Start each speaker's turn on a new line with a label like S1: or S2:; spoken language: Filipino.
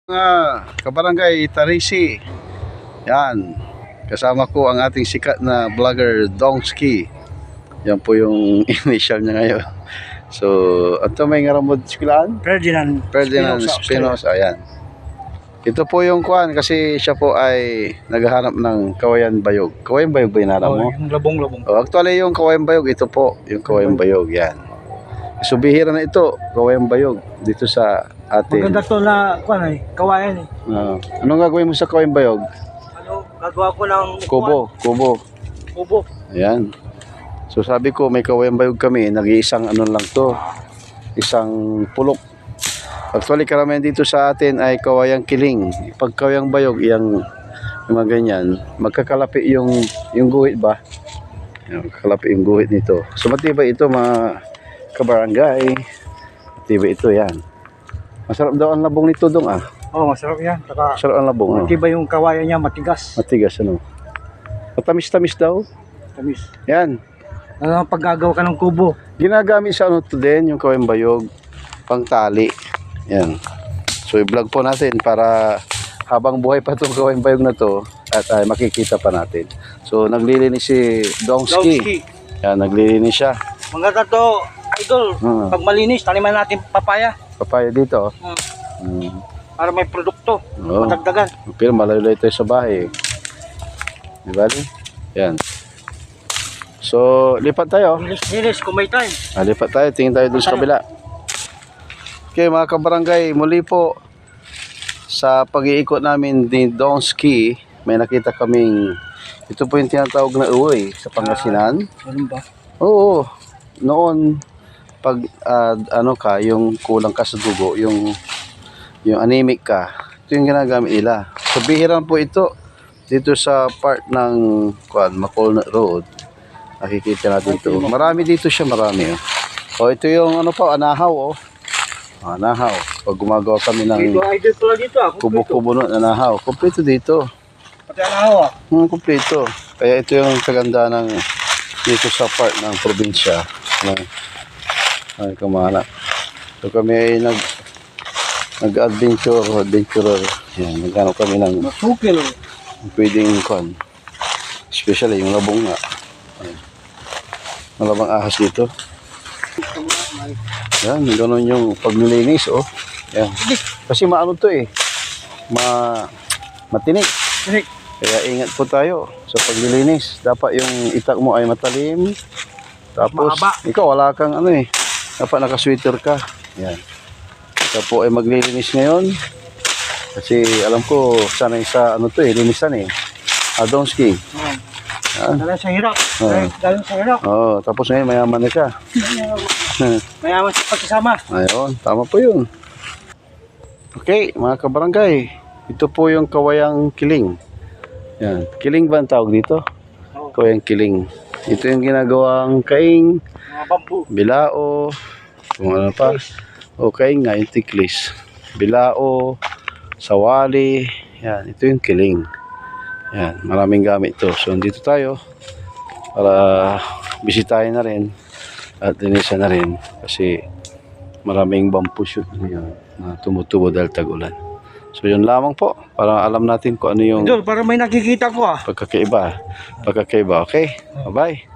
S1: Mga kabarangay Tarisi, yan, kasama ko ang ating sikat na vlogger Dongski. Yan po yung initial niya ngayon. So, ato may ngaramod sikilaan?
S2: Ferdinand
S1: Espinosa, ayan. Ito po yung kuan kasi siya po ay naghahanap ng kawayan bayog. Kawayan bayog ba hinanap mo?
S2: Yung labong-labong.
S1: Actually yung kawayan bayog, ito po, yung kawayan bayog, yan. So, bihira na ito, kawayan bayog, dito sa atin.
S2: Maganda to na kawayan eh.
S1: Anong gagawin mo sa kawayan bayog?
S2: Gagawa ko ng kubo.
S1: Ayan. So sabi ko may kawayan bayog kami, nag-iisang ano lang to, isang pulok. Actually karamihan dito sa atin ay kawayang kiling. Pag kawayang bayog, yung mga ganyan, magkakalapi yung guhit ba? Magkakalapi yung guhit nito. So matibay ito mga kabarangay. Matibay ito yan. Masarap daw ang labong nito dong ah.
S2: Oh, masarap yan. Saka
S1: masarap ang labong.
S2: matibay yung kawayan niya, matigas.
S1: Matigas ano. Matamis-tamis daw.
S2: Tamis.
S1: Yan.
S2: Pag gagawa ka ng kubo.
S1: Ginagamit sa ano to din, yung kawayang bayog, pang tali. Yan. So i-vlog po natin para habang buhay pa itong kawayang bayog na to at makikita pa natin. So naglilinis si Dongski. Yan, naglilinis siya.
S2: Maganda to, idol. Pag malinis, taniman natin papaya.
S1: Papaya dito.
S2: Para may produkto.
S1: Oo.
S2: Madagdagan.
S1: Pero malayo tayo sa bahay. Di ba? Yan. So, lipat tayo.
S2: Linis kung may time.
S1: Lipat tayo. Tingin tayo dun sa kabila. Okay, mga kabarangay. Muli po sa pag-iikot namin ni Dongski, may nakita kaming ito po yung tinatawag na uwi sa Pangasinan.
S2: Ano ba?
S1: Oo. Noon, pag yung kulang ka sa dugo, yung anemic ka, ito yung ginagamit nila. So bihiran po ito dito sa part ng Macolnut Road. Nakikita natin ito. Marami dito siya, marami. Ito yung anahaw. Anahaw. Pag gumagawa kami ng kubo-kubo nun, anahaw. Kompleto dito.
S2: Pati anahaw
S1: kompleto. Kaya ito yung kaganda ng dito sa part ng probinsya. Ay, kamala. So kami ay adventurer. Yan, nagano kami ng
S2: masukil.
S1: Pwedeng especially yung labong nga. Malabang ahas dito. Yan, ganoon yung paglilinis, oh. Yan. Kasi maano to eh. Matinik. Kaya ingat po tayo sa paglilinis. Dapat yung itak mo ay matalim. Tapos, ikaw wala kang dapat naka-sweater ka. Yan. Ito po ay maglilinis ngayon. Kasi alam ko, sanay sa linisan eh. Dongski.
S2: Galing sa hirap. Galing sa hirap.
S1: Tapos ngayon mayaman na siya.
S2: Mayaman sa pagkasama.
S1: Ayun, tama po yun. Okay, mga kabarangay. Ito po yung kawayang kiling. Yan. Kiling ba ang tawag dito? Kawayang kiling. Ito yung ginagawang kaing, bilao, kung ano pa. Kaing nga, yung tiklis. Bilao, sawali. Yan, ito yung kiling. Yan, maraming gamit ito. So, dito tayo para bisitahin na rin at linisan na rin kasi maraming bamboo shoot na tumutubo dahil tag-ulan. So, yun lamang po para alam natin kung ano yung
S2: para may nakikita ko
S1: pagkakaiba. Okay? Bye-bye.